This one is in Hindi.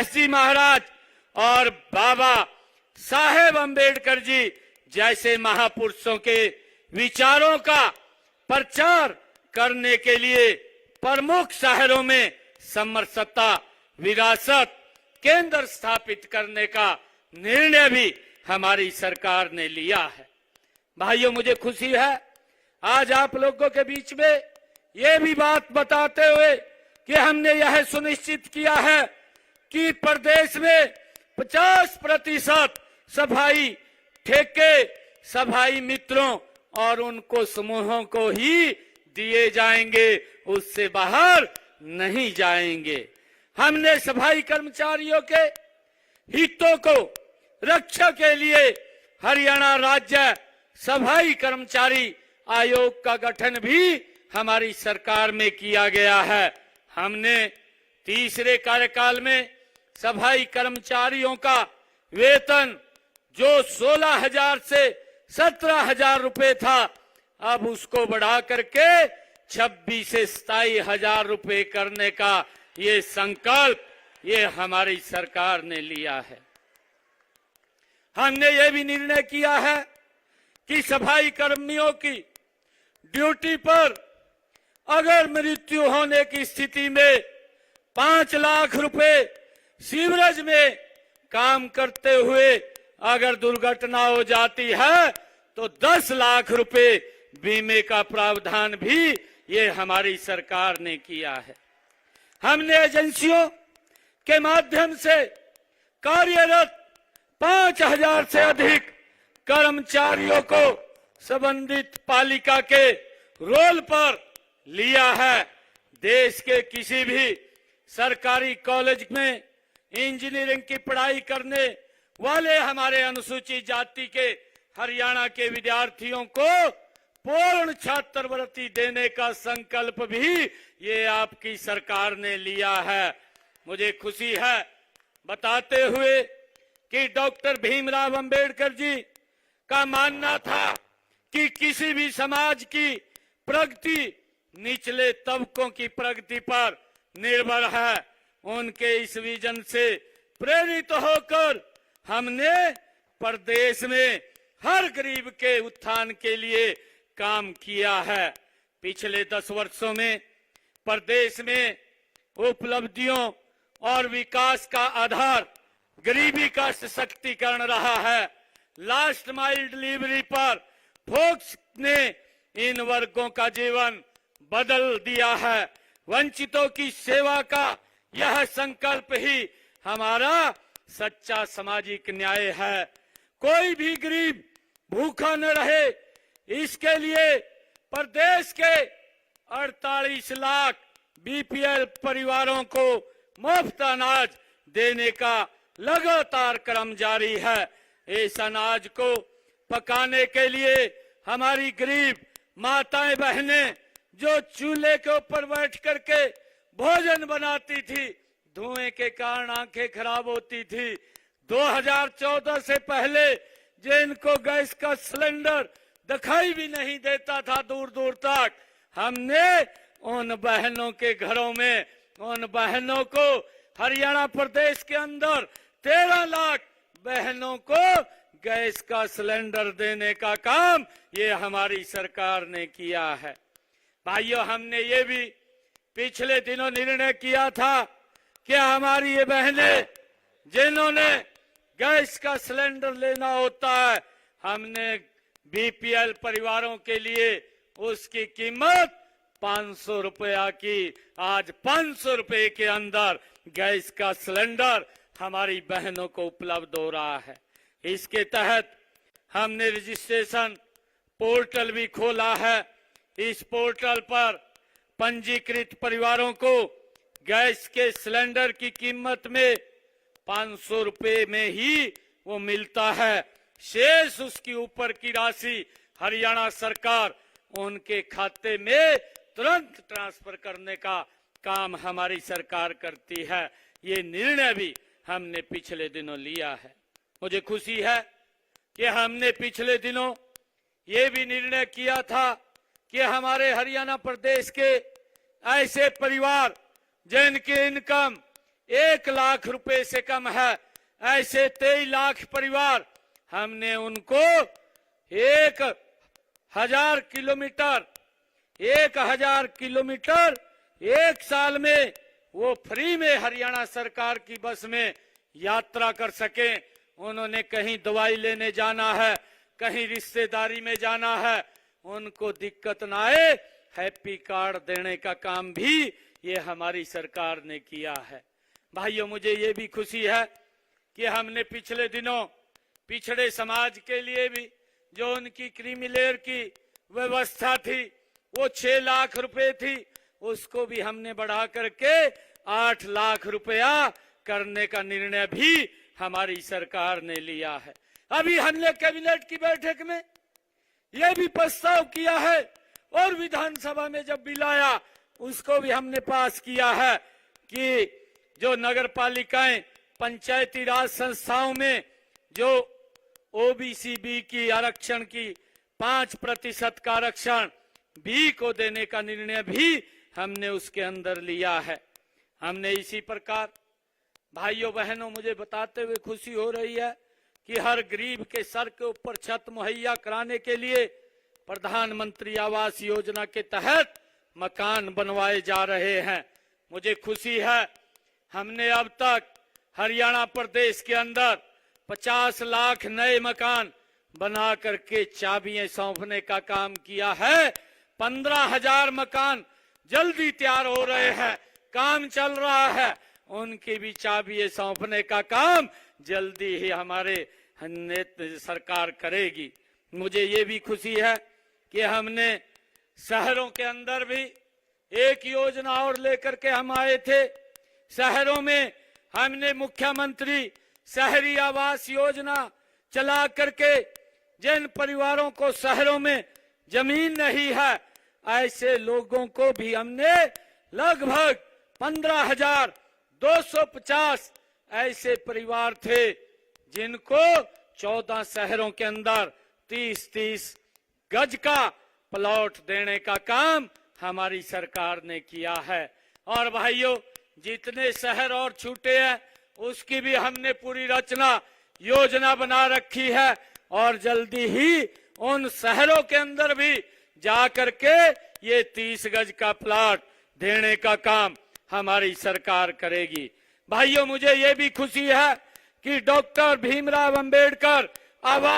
व्यास जी महाराज और बाबा साहेब अम्बेडकर जी जैसे महापुरुषों के विचारों का प्रचार करने के लिए प्रमुख शहरों में समरसता विरासत केंद्र स्थापित करने का निर्णय भी हमारी सरकार ने लिया है। भाइयों, मुझे खुशी है आज आप लोगों के बीच में ये भी बात बताते हुए कि हमने यह सुनिश्चित किया है कि प्रदेश में 50% सफाई ठेके सफाई मित्रों और उनको समूहों को ही दिए जाएंगे, उससे बाहर नहीं जाएंगे। हमने सफाई कर्मचारियों के हितों को रक्षा के लिए हरियाणा राज्य सफाई कर्मचारी आयोग का गठन भी हमारी सरकार में किया गया है। हमने तीसरे कार्यकाल में सफाई कर्मचारियों का वेतन जो 16,000 से 17,000 रुपए था, अब उसको बढ़ा करके 26 से 27,000 रुपए करने का ये संकल्प ये हमारी सरकार ने लिया है। हमने ये भी निर्णय किया है कि सफाई कर्मियों की ड्यूटी पर अगर मृत्यु होने की स्थिति में 5 लाख रुपए सीवरेज में काम करते हुए अगर दुर्घटना हो जाती है तो 10 लाख रुपए बीमे का प्रावधान भी ये हमारी सरकार ने किया है। हमने एजेंसियों के माध्यम से कार्यरत 5,000 से अधिक कर्मचारियों को संबंधित पालिका के रोल पर लिया है। देश के किसी भी सरकारी कॉलेज में इंजीनियरिंग की पढ़ाई करने वाले हमारे अनुसूचित जाति के हरियाणा के विद्यार्थियों को पूर्ण छात्रवृत्ति देने का संकल्प भी ये आपकी सरकार ने लिया है। मुझे खुशी है बताते हुए कि डॉक्टर भीमराव अंबेडकर जी का मानना था कि किसी भी समाज की प्रगति निचले तबकों की प्रगति पर निर्भर है। उनके इस विजन से प्रेरित होकर हमने प्रदेश में हर गरीब के उत्थान के लिए काम किया है। पिछले 10 वर्षों में प्रदेश में उपलब्धियों और विकास का आधार गरीबी का सशक्तिकरण रहा है। लास्ट माइल डिलीवरी पर फोकस ने इन वर्गों का जीवन बदल दिया है। वंचितों की सेवा का यह संकल्प ही हमारा सच्चा सामाजिक न्याय है। कोई भी गरीब भूखा न रहे, इसके लिए प्रदेश के 48 लाख बीपीएल परिवारों को मुफ्त अनाज देने का लगातार क्रम जारी है। इस अनाज को पकाने के लिए हमारी गरीब माताएं बहनें जो चूल्हे के ऊपर बैठ करके भोजन बनाती थी, धुएं के कारण आंखें खराब होती थी। 2014 से पहले जिनको गैस का सिलेंडर दिखाई भी नहीं देता था दूर दूर तक, हमने उन बहनों के घरों में उन बहनों को हरियाणा प्रदेश के अंदर 13 लाख बहनों को गैस का सिलेंडर देने का काम ये हमारी सरकार ने किया है। भाइयों, हमने ये भी पिछले दिनों निर्णय किया था कि हमारी ये बहनें जिन्होंने गैस का सिलेंडर लेना होता है, हमने बीपीएल परिवारों के लिए उसकी कीमत 500 रुपया की आज 500 रुपए के अंदर गैस का सिलेंडर हमारी बहनों को उपलब्ध हो रहा है। इसके तहत हमने रजिस्ट्रेशन पोर्टल भी खोला है। इस पोर्टल पर पंजीकृत परिवारों को गैस के सिलेंडर की कीमत में 500 रुपए में ही वो मिलता है। शेष उसकी ऊपर की राशि हरियाणा सरकार उनके खाते में तुरंत ट्रांसफर करने का काम हमारी सरकार करती है। ये निर्णय भी हमने पिछले दिनों लिया है। मुझे खुशी है कि हमने पिछले दिनों ये भी निर्णय किया था कि हमारे हरियाणा प्रदेश के ऐसे परिवार जिनकी इनकम 1 लाख रुपए से कम है, ऐसे 23 लाख परिवार हमने उनको 1000 किलोमीटर 1 साल में वो फ्री में हरियाणा सरकार की बस में यात्रा कर सके। उन्होंने कहीं दवाई लेने जाना है, कहीं रिश्तेदारी में जाना है, उनको दिक्कत ना आए, हैप्पी कार्ड देने का काम भी ये हमारी सरकार ने किया है। भाइयों, मुझे ये भी खुशी है कि हमने पिछले दिनों पिछड़े समाज के लिए भी जो उनकी क्रीमी लेयर की व्यवस्था थी वो 6 लाख रुपए थी, उसको भी हमने बढ़ा करके 8 लाख रुपया करने का निर्णय भी हमारी सरकार ने लिया है। अभी हमने कैबिनेट की बैठक में यह भी प्रस्ताव किया है और विधानसभा में जब बिल आया उसको भी हमने पास किया है कि जो नगर पालिकाएं पंचायती राज संस्थाओं में जो ओबीसी बी की आरक्षण की 5% का आरक्षण बी को देने का निर्णय भी हमने उसके अंदर लिया है। हमने इसी प्रकार भाइयों बहनों, मुझे बताते हुए खुशी हो रही है कि हर गरीब के सर के ऊपर छत मुहैया कराने के लिए प्रधानमंत्री आवास योजना के तहत मकान बनवाए जा रहे हैं। मुझे खुशी है हमने अब तक हरियाणा प्रदेश के अंदर 50 लाख नए मकान बना करके चाबियां सौंपने का काम किया है। 15,000 मकान जल्दी तैयार हो रहे हैं, काम चल रहा है, उनकी भी चाबियां सौंपने का काम जल्दी ही हमारे सरकार करेगी। मुझे ये भी खुशी है कि हमने शहरों के अंदर भी एक योजना और लेकर के हम आए थे। शहरों में हमने मुख्यमंत्री शहरी आवास योजना चला करके जिन परिवारों को शहरों में जमीन नहीं है ऐसे लोगों को भी हमने लगभग 15,250 ऐसे परिवार थे जिनको 14 शहरों के अंदर 30-30 गज का प्लॉट देने का काम हमारी सरकार ने किया है। और भाइयों, जितने शहर और छूटे हैं उसकी भी हमने पूरी रचना योजना बना रखी है और जल्दी ही उन शहरों के अंदर भी जा करके ये 30 गज का प्लॉट देने का काम हमारी सरकार करेगी। भाइयों, मुझे ये भी खुशी है कि डॉक्टर भीमराव अंबेडकर आवास